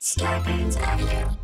Scarpins Avenue.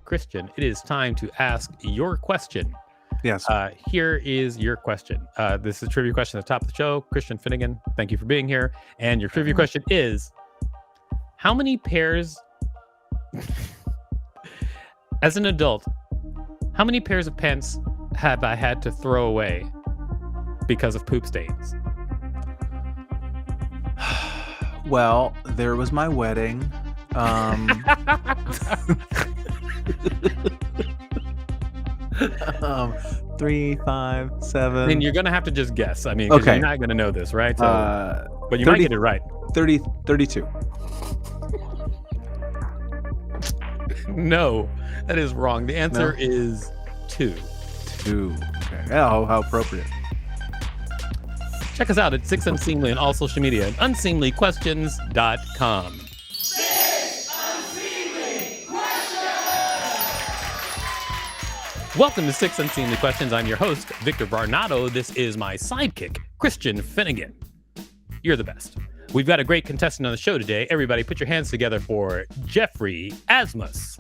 Christian, it is time to ask your question. Yes. Here is your question. This is a trivia question at the top of the show. Christian Finnegan, thank you for being here. And your trivia question is, how many pairs, as an adult, how many pairs of pants have I had to throw away because of poop stains? Well, there was my wedding. 3, 5, 7. I mean, you're gonna have to just guess. I mean, 'cause Okay. you're not gonna know this, right? So, but you 30, might get it right. 32. No, that is wrong. The answer is 2. 2. Okay. Yeah, how appropriate. Check us out at 6 Unseemly on all social media at unseemlyquestions.com. Welcome to 6 Unseemly Questions. I'm your host, Victor Varnado. This is my sidekick, Christian Finnegan. You're the best. We've got a great contestant on the show today. Everybody put your hands together for Geoffrey Asmus.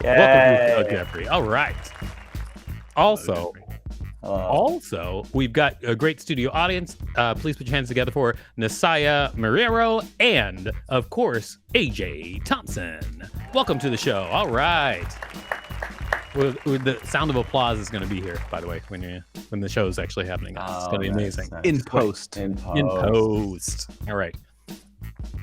Yay. Welcome to the show, Geoffrey. All right. Also, we've got a great studio audience. Please put your hands together for Nasaya Marrero and, of course, AJ Thompson. Welcome to the show. All right. The sound of applause is going to be here, by the way, when the show is actually happening. It's going to be amazing. Nice. In post. In post. All right.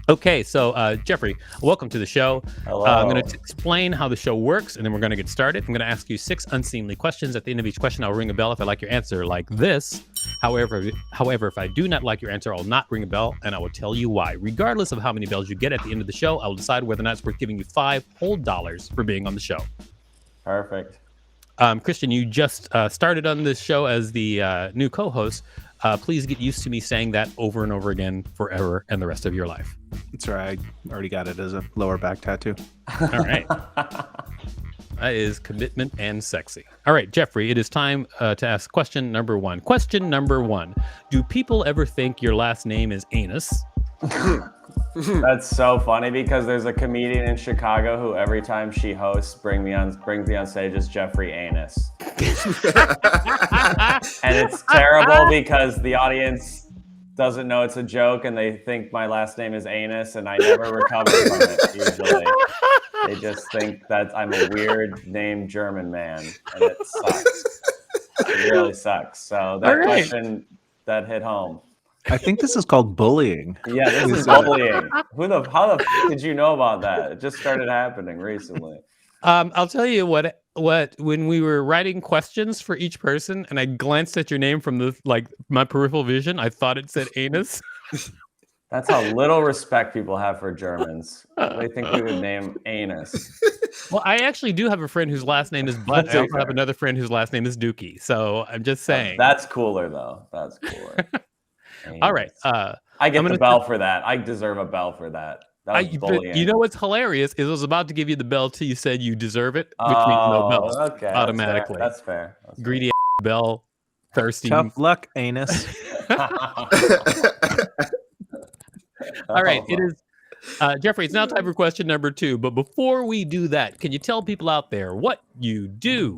Okay, so Geoffrey, welcome to the show. Hello. I'm going to explain how the show works, and then we're going to get started. I'm going to ask you 6 unseemly questions. At the end of each question, I'll ring a bell if I like your answer, like this. However, if I do not like your answer, I'll not ring a bell, and I will tell you why. Regardless of how many bells you get at the end of the show, I will decide whether or not it's worth giving you $5 whole for being on the show. Perfect. Christian, you just started on this show as the new co-host. Please get used to me saying that over and over again forever and the rest of your life. That's right. I already got it as a lower back tattoo. All right. That is commitment and sexy. All right, Geoffrey, it is time to ask question number 1. Question number 1. Do people ever think your last name is Anus? That's so funny because there's a comedian in Chicago who every time she hosts brings me on stage as Geoffrey Anus. And it's terrible because the audience doesn't know it's a joke and they think my last name is Anus and I never recover from it usually. They just think that I'm a weird named German man and it sucks. It really sucks. So that question that hit home. I think this is called bullying. Yeah, this is bullying. How the f did you know about that? It just started happening recently. I'll tell you what when we were writing questions for each person and I glanced at your name from my peripheral vision, I thought it said Anus. That's how little respect people have for Germans. They think we would name Anus. Well, I actually do have a friend whose last name is Butt. I also have another friend whose last name is Dookie. So I'm just saying. That's cooler though. That's cooler. All right. I get the bell for that. I deserve a bell for that. That was bullying. You know what's hilarious is I was about to give you the bell till you said you deserve it, which means no bell automatically. That's fair. Greedy bell, thirsty. Tough luck, Anus. All right. It is Geoffrey, it's now time for question number 2. But before we do that, can you tell people out there what you do?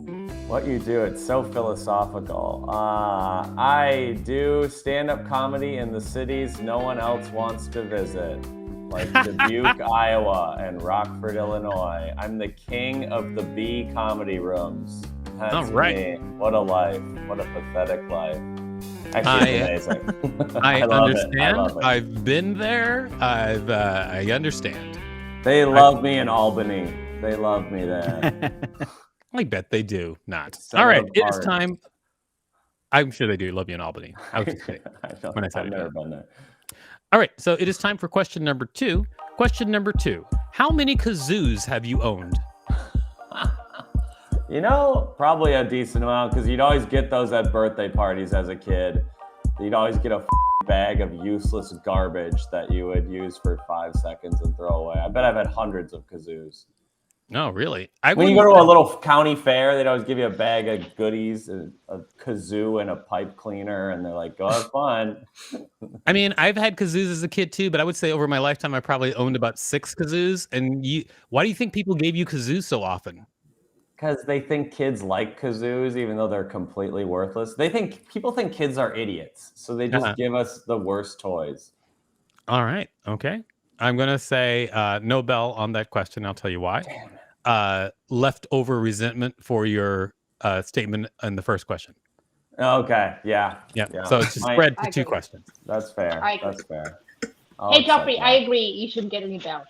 What you do? It's so philosophical. I do stand-up comedy in the cities no one else wants to visit, like Dubuque, Iowa, and Rockford, Illinois. I'm the king of the B comedy rooms. That's all right. me. What a life. What a pathetic life. Actually, it's amazing. I understand. I I've been there. I understand. They love me in Albany. They love me there. I bet they do not. All right, it is time. I'm sure they do love you in Albany. I was just kidding when I said I've it. never been there. All right, so it is time for question number 2. Question number 2. How many kazoos have you owned? You know, probably a decent amount because you'd always get those at birthday parties as a kid. You'd always get a bag of useless garbage that you would use for 5 seconds and throw away. I bet I've had hundreds of kazoos. No, really. When you go to a little county fair, they'd always give you a bag of goodies, a kazoo and a pipe cleaner, and they're like, "Go have fun." I mean, I've had kazoos as a kid too, but I would say over my lifetime, I probably owned about 6 kazoos. And why do you think people gave you kazoos so often? Because they think kids like kazoos, even though they're completely worthless. People think kids are idiots, so they just give us the worst toys. All right. Okay. I'm going to say no bell on that question. I'll tell you why. Leftover resentment for your statement in the first question. Okay. Yeah. So it's just spread to 2 questions. That's fair. That's fair. Hey, Geoffrey, I agree. You shouldn't get any bell.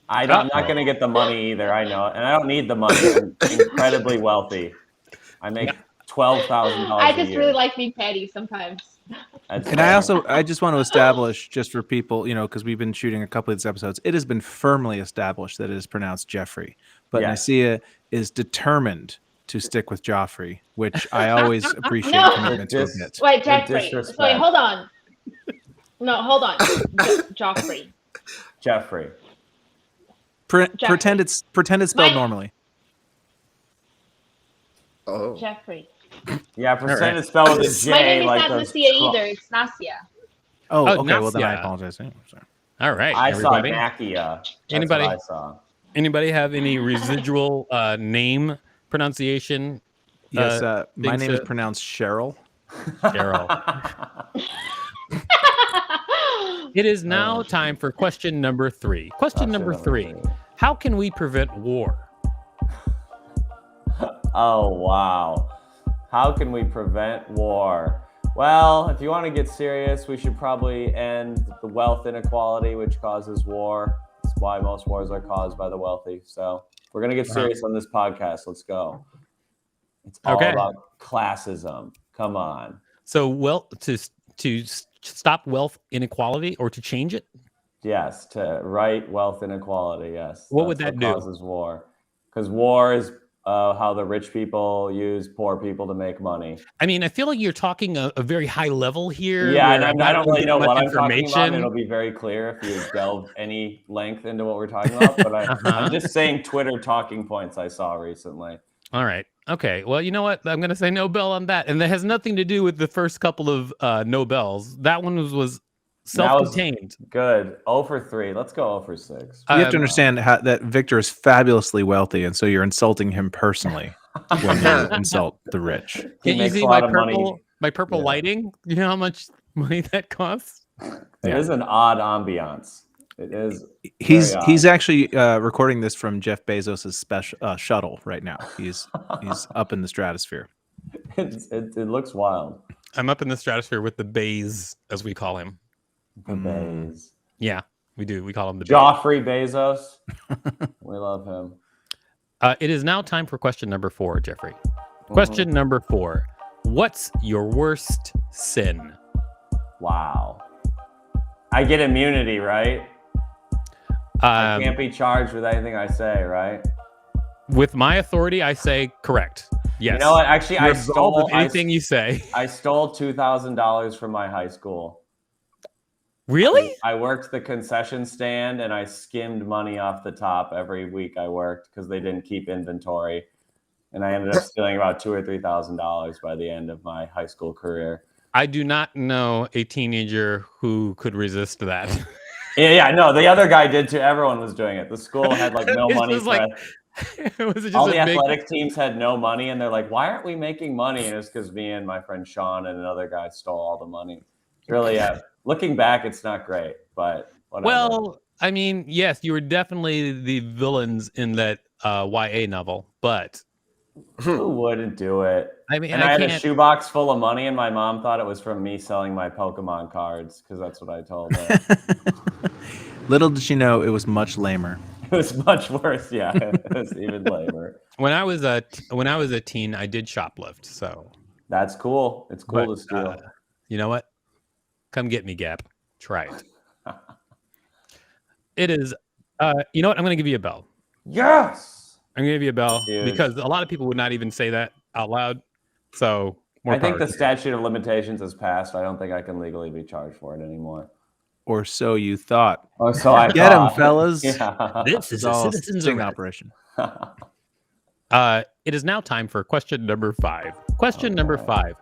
I'm not going to get the money either. I know it. And I don't need the money. I'm incredibly wealthy. I make $12,000 a year. I just really like being petty sometimes. And I just want to establish, just for people, because we've been shooting a couple of these episodes, it has been firmly established that it is pronounced Geoffrey. But Nicaea is determined to stick with Geoffrey, which I always appreciate. Commitment to admit. Wait, Geoffrey. Wait, hold on. No, hold on. Geoffrey. Geoffrey. Pretend it's spelled normally. Oh. Geoffrey. Yeah, pretend it's spelled with a J. My name is like not Nicaea either. It's Nasia. Oh, okay. Nasia. Well, then I apologize. Sorry. All right. I saw Nakia. Anybody? I saw. Anybody have any residual name pronunciation? Yes. My name is pronounced Cheryl. Cheryl. It is now time for question number 3. Question number 3. How can we prevent war? Oh, wow. How can we prevent war? Well, if you want to get serious, we should probably end the wealth inequality, which causes war. That's why most wars are caused by the wealthy. So we're going to get serious on this podcast. Let's go. It's all about classism. Come on. So, to stop wealth inequality or to change it? Yes, to right wealth inequality, yes. What would that do? Causes war. Because war is how the rich people use poor people to make money. I mean, I feel like you're talking a very high level here. Yeah, and I don't really know what I'm talking about. It'll be very clear if you delve any length into what we're talking about. But I'm just saying Twitter talking points I saw recently. All right. Okay. Well, you know what? I'm going to say no bell on that. And that has nothing to do with the first couple of no bells. That one was self-contained. Good. 0 for 3. Let's go 0 for 6. You have to understand that Victor is fabulously wealthy, and so you're insulting him personally when you insult the rich. Can you see my purple lighting? You know how much money that costs? It is an odd ambiance. It is. He's actually recording this from Jeff Bezos' special shuttle right now. He's up in the stratosphere. It looks wild. I'm up in the stratosphere with the Bays, as we call him. The Bays. Yeah, we do. We call him the Geoffrey Bezos. We love him. It is now time for question number 4, Geoffrey. Question number 4. What's your worst sin? Wow. I get immunity, right? I can't be charged with anything I say, right? With my authority, I say correct. Yes. You know what? Actually, I stole anything you say. I stole $2,000 from my high school. Really? I worked the concession stand and I skimmed money off the top every week I worked because they didn't keep inventory, and I ended up stealing about $2,000 or $3,000 by the end of my high school career. I do not know a teenager who could resist that. Yeah, no, the other guy did too. Everyone was doing it. The school had like no money for it. All the athletic teams had no money, and they're like, "Why aren't we making money?" And it's because me and my friend Sean and another guy stole all the money. Really, looking back, it's not great, but whatever. Well, I mean, yes, you were definitely the villains in that YA novel, but who wouldn't do it? I mean, and I had a shoebox full of money, and my mom thought it was from me selling my Pokemon cards because that's what I told her. Little did she know it was much lamer. It was much worse. Yeah, it was even lamer. When I was a teen, I did shoplift. So that's cool. It's cool to steal. You know what? Come get me, Gap. Try it. It is. You know what? I'm going to give you a bell. Yes. I'm going to give you a bell because a lot of people would not even say that out loud. So I think the statute of limitations has passed. I don't think I can legally be charged for it anymore. or so you thought. Oh, so I Get him, thought. fellas. Yeah. This is a all citizen's sting arrest. operation. It is now time for question number 5. Question number 5.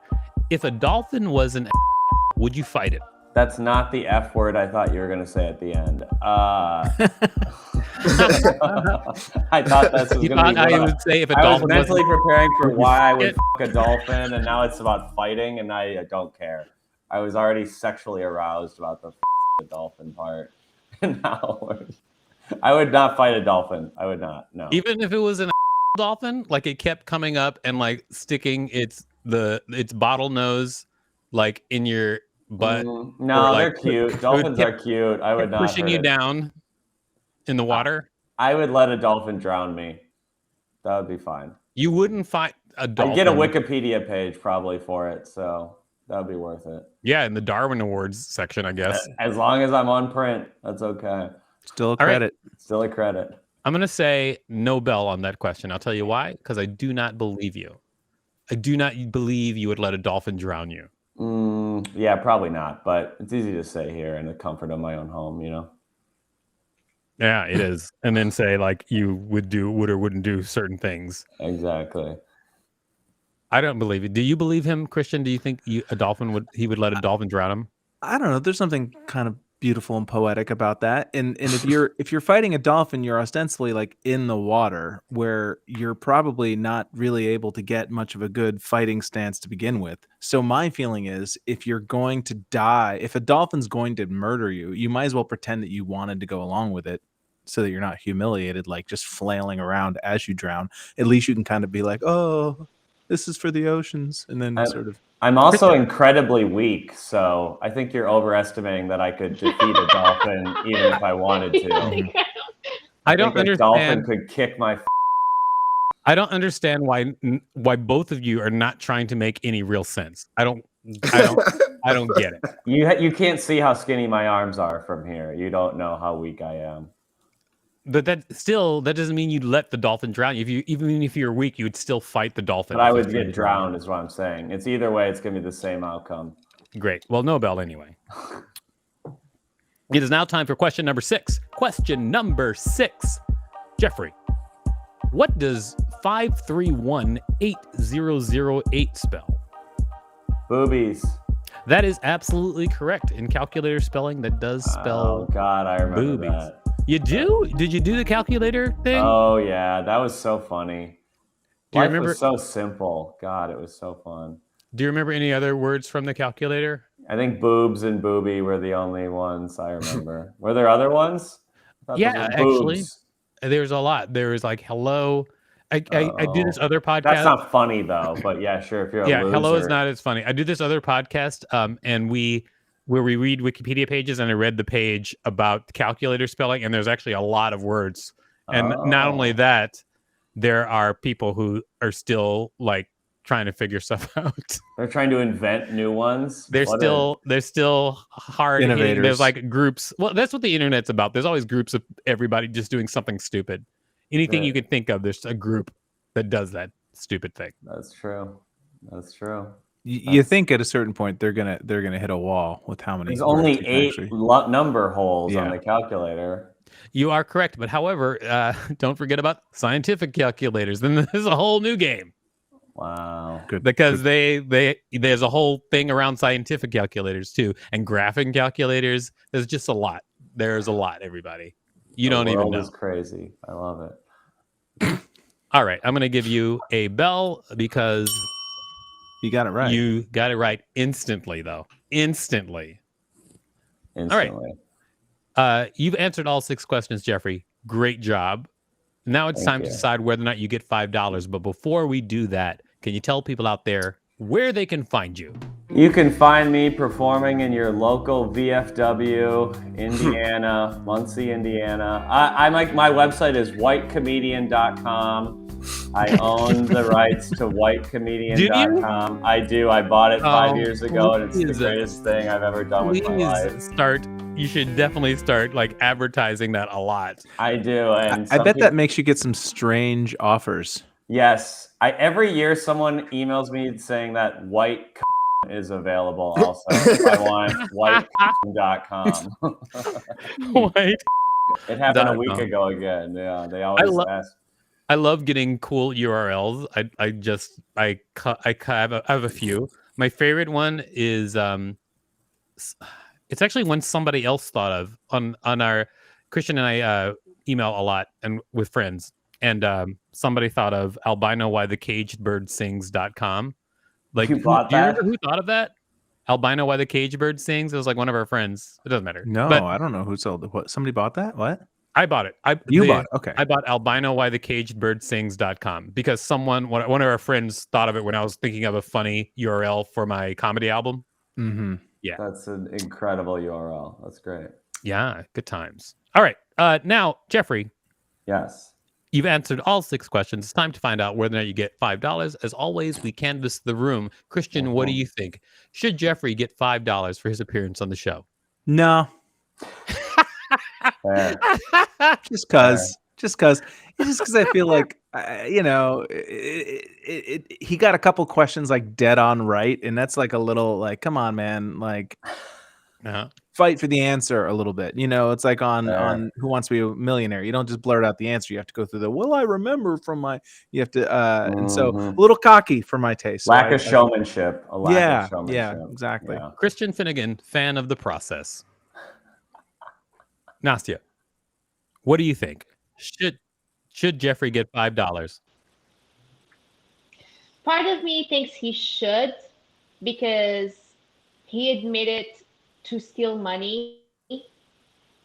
If a dolphin was an would you fight it? That's not the F word I thought you were going to say at the end. I thought this was You going to thought be. I would say if a I was dolphin mentally wasn't- preparing for would you why I fuck would it? fuck a dolphin, and now it's about fighting, and I don't care. I was already sexually aroused about the dolphin part, and now I would not fight a dolphin. I would not. No. Even if it was an dolphin, like it kept coming up and like sticking its bottlenose like in your butt. No, or, they're like, cute. Dolphins are cute. I would not pushing hurt you it. down in the water. I would let a dolphin drown me. That would be fine. You wouldn't fight a dolphin. I'd get a Wikipedia page probably for it, so that would be worth it. Yeah, in the Darwin Awards section, I guess. As long as I'm on print, that's okay. Still a credit. Still a credit. I'm going to say no bell on that question. I'll tell you why. Because I do not believe you. I do not believe you would let a dolphin drown you. Yeah, probably not. But it's easy to say here in the comfort of my own home, you know? Yeah, it is. And then say like you would or wouldn't do certain things. Exactly. I don't believe it. Do you believe him, Christian? Do you think he would let a dolphin drown him? I don't know. There's something kind of beautiful and poetic about that. And if you're fighting a dolphin, you're ostensibly like in the water where you're probably not really able to get much of a good fighting stance to begin with. So my feeling is if you're going to die, if a dolphin's going to murder you, you might as well pretend that you wanted to go along with it so that you're not humiliated, like just flailing around as you drown. At least you can kind of be like, oh, this is for the oceans. And then I'm also incredibly weak, so I think you're overestimating that I could defeat a dolphin even if I wanted to. I don't understand. A dolphin could kick my. I don't understand why both of you are not trying to make any real sense. I don't get it. You can't see how skinny my arms are from here. You don't know how weak I am. But that doesn't mean you'd let the dolphin drown you. Even if you're weak, you would still fight the dolphin. But I would get drowned, is what I'm saying. It's either way, it's going to be the same outcome. Great. Well, no bell anyway. It is now time for question number 6. Question number 6. Geoffrey, what does 5318008 spell? Boobies. That is absolutely correct. In calculator spelling, that does spell. Oh, God, I remember boobies. that. You do? Did you do the calculator thing? Oh, yeah. That was so funny. Do you Life remember? was so simple. God, it was so fun. Do you remember any other words from the calculator? I think boobs and booby were the only ones I remember. Were there other ones? Yeah, actually. There's a lot. There was like hello. I do this other podcast. That's not funny though, but yeah, sure. If you're a loser. Hello is not as funny. I do this other podcast, and where we read Wikipedia pages, and I read the page about calculator spelling, and there's actually a lot of words. And not only that, there are people who are still like trying to figure stuff out. They're trying to invent new ones. They're still hard innovators. There's like groups. Well, that's what the internet's about. There's always groups of everybody just doing something stupid. Anything you can think of, there's a group that does that stupid thing. That's true. That's true. You think at a certain point they're gonna hit a wall with how many. There's only 8 number holes on the calculator. You are correct, but however, don't forget about scientific calculators. Then there's a whole new game. Wow. Good. Because there's a whole thing around scientific calculators too, and graphing calculators. There's just a lot. There's a lot, everybody. You don't even know. It's crazy. I love it. All right, I'm going to give you a bell because you got it right. You got it right instantly, though. Instantly. All right. You've answered all 6 questions, Geoffrey. Great job. Now it's time to decide whether or not you get $5. But before we do that, can you tell people out there where they can find you? You can find me performing in your local VFW, Indiana, Muncie, Indiana. My website is whitecomedian.com. I own the rights to whitecomedian.com. I do. I bought it 5 years ago, and it's the greatest thing I've ever done with my life. You should definitely start like advertising that a lot. I do. And I bet that makes you get some strange offers. Yes. Every year someone emails me saying that white account is available also. If I want white.com. White. It happened a week ago again. Yeah, they always ask. I love getting cool URLs. I have a few. My favorite one is it's actually one somebody else thought of on our Christian and I email a lot and with friends, and somebody thought of albinowhythecagedbirdsings.com. Like, you bought do you that? remember who thought of that? Albino why the caged bird sings. It was like one of our friends. It doesn't matter. No, but I don't know who sold it. What? Somebody bought that? What? I bought it. You bought it. Okay. I bought albinowhythecagedbirdsings.com because one of our friends thought of it when I was thinking of a funny URL for my comedy album. Mm-hmm. Yeah. That's an incredible URL. That's great. Yeah, good times. All right. Now, Geoffrey. Yes. You've answered all 6 questions. It's time to find out whether or not you get $5. As always, we canvass the room. Christian, what do you think? Should Geoffrey get $5 for his appearance on the show? No. Just because I feel like he got a couple questions like dead on right, and that's like a little like, come on, man, like fight for the answer a little bit. It's like on Who Wants to Be a Millionaire. You don't just blurt out the answer. You have to go through I remember from my. You have to, and so a little cocky for my taste. Lack of showmanship. Yeah, exactly. Yeah. Christian Finnegan, fan of the process. Nastya, what do you think? Should Geoffrey get $5? Part of me thinks he should, because he admitted to steal money,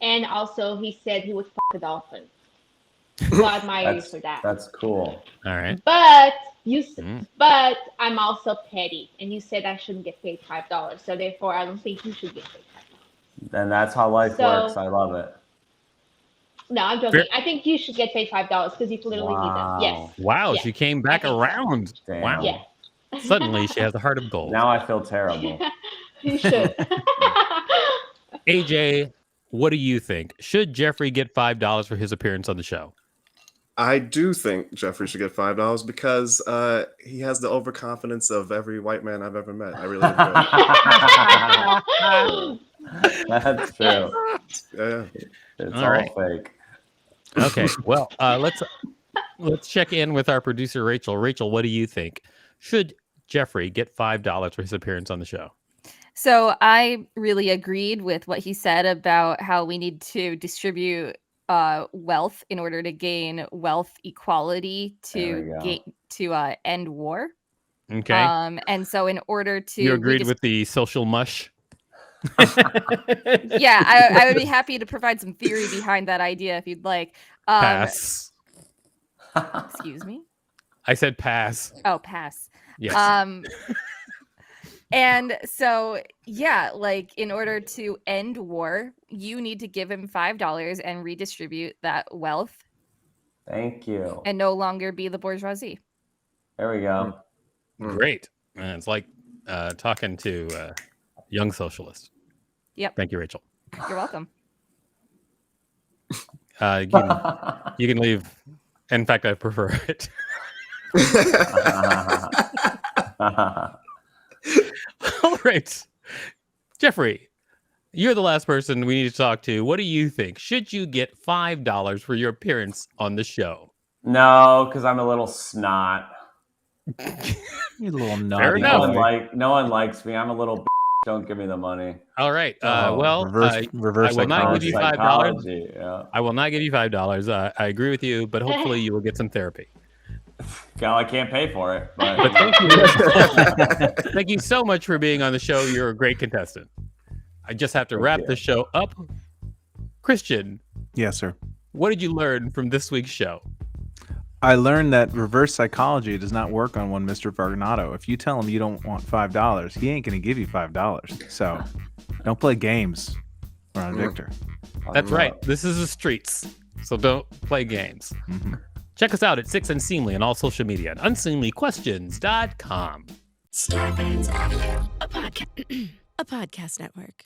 and also he said he would fuck a dolphin. So I admire you for that. That's cool. All right. But but I'm also petty, and you said I shouldn't get paid $5, so therefore I don't think you should get paid $5. And that's how life works. I love it. No, I'm joking. I think you should get paid $5 because you literally need them. Yes. Wow, yes. She came back around. Damn. Wow. Yeah. Suddenly she has a heart of gold. Now I feel terrible. You should. AJ, what do you think? Should Geoffrey get $5 for his appearance on the show? I do think Geoffrey should get $5 because he has the overconfidence of every white man I've ever met. I really enjoy it. That's true. Yeah. It's all fake. Okay, well, let's check in with our producer, Rachel. Rachel, what do you think? Should Geoffrey get $5 for his appearance on the show? So I really agreed with what he said about how we need to distribute wealth in order to gain wealth equality to end war. Okay. And so in order to you agreed with the social mush. Yeah, I would be happy to provide some theory behind that idea if you'd like. Pass. Excuse me? I said pass. Oh, pass. Yes. And so, yeah, like in order to end war, you need to give him $5 and redistribute that wealth. Thank you. And no longer be the bourgeoisie. There we go. Great. It's like talking to young socialist. Yep. Thank you, Rachel. You're welcome. You can leave. In fact, I prefer it. All right. Geoffrey, you're the last person we need to talk to. What do you think? Should you get $5 for your appearance on the show? No, because I'm a little snot. You're a little naughty. Fair enough. No one likes me. I'm a little Don't give me the money. All right. Reverse I will not give you $5. Yeah. I will not give you $5. I agree with you, but hopefully you will get some therapy. Well, I can't pay for it. But thank you. Thank you so much for being on the show. You're a great contestant. I just have to wrap the show up. Christian. Yes, sir. What did you learn from this week's show? I learned that reverse psychology does not work on one Mr. Varnado. If you tell him you don't want $5, he ain't going to give you $5. So don't play games around Victor. That's right. This is the streets. So don't play games. Mm-hmm. Check us out at Six Unseemly on all social media at unseemlyquestions.com. Starbane's Audio, a podcast network.